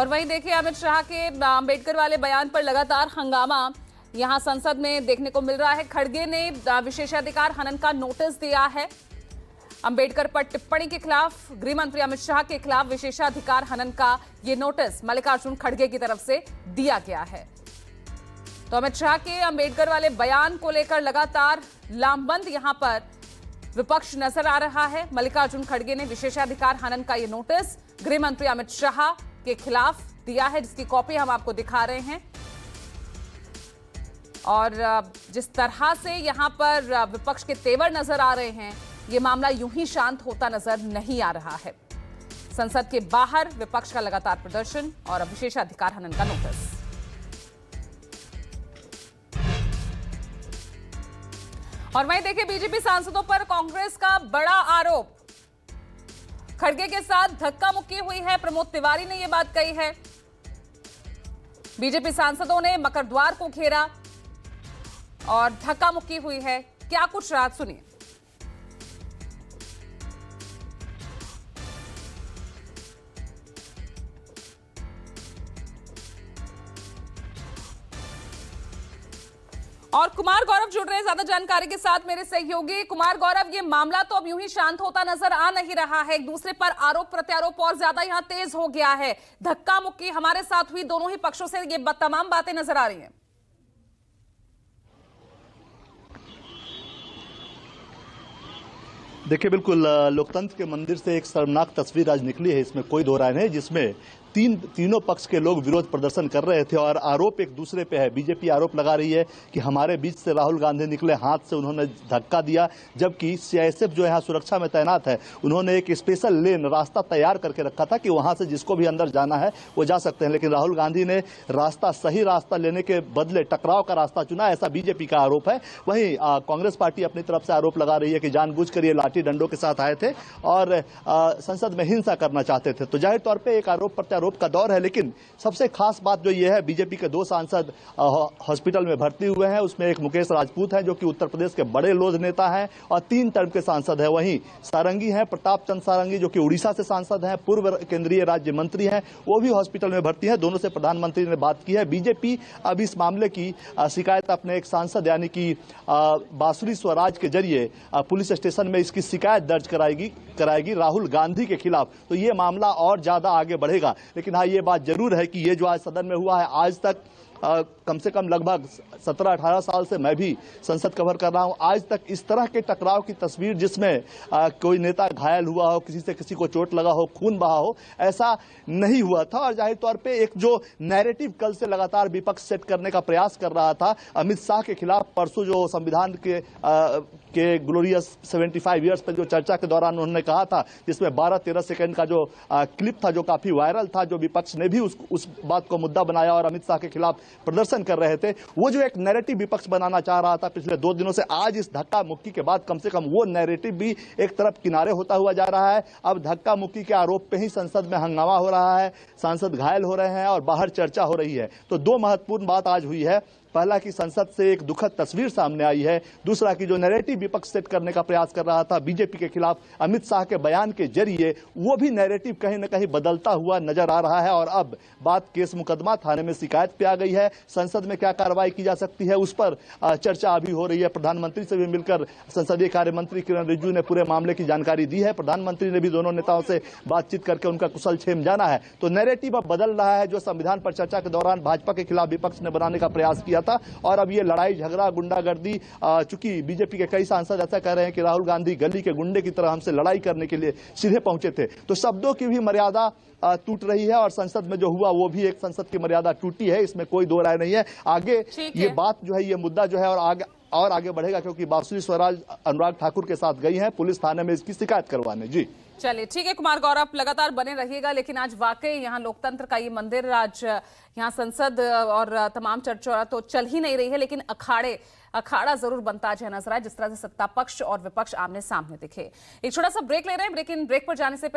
और वहीं देखिए अमित शाह के अंबेडकर वाले बयान पर लगातार हंगामा यहां संसद में देखने को मिल रहा है। खड़गे ने विशेषाधिकार हनन का नोटिस दिया है। अंबेडकर पर टिप्पणी के खिलाफ गृह मंत्री अमित शाह के खिलाफ विशेषाधिकार हनन का यह नोटिस मल्लिकार्जुन खड़गे की तरफ से दिया गया है। तो अमित शाह के अंबेडकर वाले बयान को लेकर लगातार लामबंद यहां पर विपक्ष नजर आ रहा है। मल्लिकार्जुन खड़गे ने विशेषाधिकार हनन का यह नोटिस गृह मंत्री अमित शाह के खिलाफ दिया है, जिसकी कॉपी हम आपको दिखा रहे हैं। और जिस तरह से यहां पर विपक्ष के तेवर नजर आ रहे हैं, यह मामला यूं ही शांत होता नजर नहीं आ रहा है। संसद के बाहर विपक्ष का लगातार प्रदर्शन और विशेषाधिकार हनन का नोटिस। और वहीं देखिए बीजेपी सांसदों पर कांग्रेस का बड़ा आरोप। खड़गे के साथ धक्का मुक्की हुई है। प्रमोद तिवारी ने यह बात कही है। बीजेपी सांसदों ने मकरद्वार को घेरा और धक्का मुक्की हुई है। क्या कुछ रहा सुनिए। और कुमार गौरव जुड़ रहे हैं ज्यादा जानकारी के साथ मेरे सहयोगी। कुमार गौरव, ये मामला तो अब यूं ही शांत होता नजर आ नहीं रहा है। एक दूसरे पर आरोप प्रत्यारोप और ज्यादा यहां तेज हो गया है। धक्का मुक्की हमारे साथ हुई, दोनों ही पक्षों से ये तमाम बातें नजर आ रही हैं। देखिए, बिल्कुल लोकतंत्र के मंदिर से एक शर्मनाक तस्वीर आज निकली है, इसमें कोई दो राय नहीं, जिसमें तीनों पक्ष के लोग विरोध प्रदर्शन कर रहे थे और आरोप एक दूसरे पे है। बीजेपी आरोप लगा रही है कि हमारे बीच से राहुल गांधी निकले, हाथ से उन्होंने धक्का दिया, जबकि सीआईएसएफ जो यहाँ सुरक्षा में तैनात है, उन्होंने एक स्पेशल लेन रास्ता तैयार करके रखा था कि वहां से जिसको भी अंदर जाना है वो जा सकते हैं। लेकिन राहुल गांधी ने सही रास्ता लेने के बदले टकराव का रास्ता चुना, ऐसा बीजेपी का आरोप है। वहीं कांग्रेस पार्टी अपनी तरफ से आरोप लगा रही है कि जानबूझकर ये लाठी डंडों के साथ आए थे और संसद में हिंसा करना चाहते थे। तो जाहिर तौर पर एक आरोप प्रत्यारोप का दौर है। लेकिन सबसे खास बात जो ये है, बीजेपी के 2 सांसद हॉस्पिटल में भर्ती हुए हैं। उसमें एक मुकेश राजपूत हैं जो कि उत्तर प्रदेश के बड़े लोध नेता हैं और 3 टर्म के सांसद हैं। वहीं सारंगी हैं, प्रताप चंद्र सारंगी, जो कि उड़ीसा से सांसद हैं, पूर्व केंद्रीय राज्य मंत्री हैं, वो भी हॉस्पिटल में भर्ती हैं। दोनों से प्रधानमंत्री ने बात की है। बीजेपी अब इस मामले की शिकायत अपने एक सांसद यानी कि बांसुरी स्वराज के जरिए पुलिस स्टेशन में इसकी शिकायत दर्ज कराएगी राहुल गांधी के खिलाफ। तो ये मामला और ज्यादा आगे बढ़ेगा। लेकिन हाँ, ये बात जरूर है कि ये जो आज सदन में हुआ है, आज तक कम से कम लगभग 17-18 साल से मैं भी संसद कवर कर रहा हूं, आज तक इस तरह के टकराव की तस्वीर जिसमें कोई नेता घायल हुआ हो, किसी से किसी को चोट लगा हो, खून बहा हो, ऐसा नहीं हुआ था। और जाहिर तौर पे एक जो नैरेटिव कल से लगातार विपक्ष सेट करने का प्रयास कर रहा था अमित शाह के खिलाफ, परसों जो संविधान के ग्लोरियस 75 ईयर्स पर जो चर्चा के दौरान उन्होंने कहा था, जिसमें 12-13 सेकंड का जो क्लिप था जो काफी वायरल था, जो विपक्ष ने भी उस बात को मुद्दा बनाया और अमित शाह के खिलाफ प्रदर्शन कर रहे थे, वो जो एक नैरेटिव विपक्ष बनाना चाह रहा था पिछले 2 दिनों से, आज इस धक्का मुक्की के बाद कम से कम वो नैरेटिव भी एक तरफ किनारे होता हुआ जा रहा है। अब धक्का मुक्की के आरोप पे ही संसद में हंगामा हो रहा है, सांसद घायल हो रहे हैं और बाहर चर्चा हो रही है। तो 2 महत्वपूर्ण बात आज हुई है। पहला कि संसद से एक दुखद तस्वीर सामने आई है। दूसरा कि जो नैरेटिव विपक्ष सेट करने का प्रयास कर रहा था बीजेपी के खिलाफ अमित शाह के बयान के जरिए, वो भी नैरेटिव कहीं न कहीं बदलता हुआ नजर आ रहा है। और अब बात केस मुकदमा, थाने में शिकायत पे आ गई है। संसद में क्या कार्रवाई की जा सकती है, उस पर चर्चा अभी हो रही है। प्रधानमंत्री से भी मिलकर संसदीय कार्य मंत्री किरण रिजिजू ने पूरे मामले की जानकारी दी है। प्रधानमंत्री ने भी दोनों नेताओं से बातचीत करके उनका कुशल क्षेम जाना है। तो नैरेटिव अब बदल रहा है, जो संविधान पर चर्चा के दौरान भाजपा के खिलाफ विपक्ष ने बनाने का प्रयास किया था। और अब ये लड़ाई झगड़ा गुंडागर्दी, चूंकि बीजेपी के कई सांसद ऐसा कह रहे हैं कि राहुल गांधी गली के गुंडे की तरह हमसे लड़ाई करने के लिए सीधे पहुंचे थे, तो शब्दों की भी मर्यादा टूट रही है। और संसद में जो हुआ वो भी एक संसद की मर्यादा टूटी है, इसमें कोई दो राय नहीं है। आगे ये बात जो है, ये मुद्दा जो है और आगे बढ़ेगा, क्योंकि बांसुरी स्वराज अनुराग ठाकुर के साथ गई हैं पुलिस थाने में इसकी शिकायत करवाने। जी चलिए ठीक है कुमार गौरव, लगातार बने रहिएगा। लेकिन आज वाकई यहाँ लोकतंत्र का ये मंदिर, आज यहाँ संसद और तमाम चर्चा तो चल ही नहीं रही है, लेकिन अखाड़ा जरूर बनता है नजर आए, जिस तरह से सत्ता पक्ष और विपक्ष आमने सामने दिखे। एक छोटा सा ब्रेक ले रहे हैं, ब्रेक पर जाने से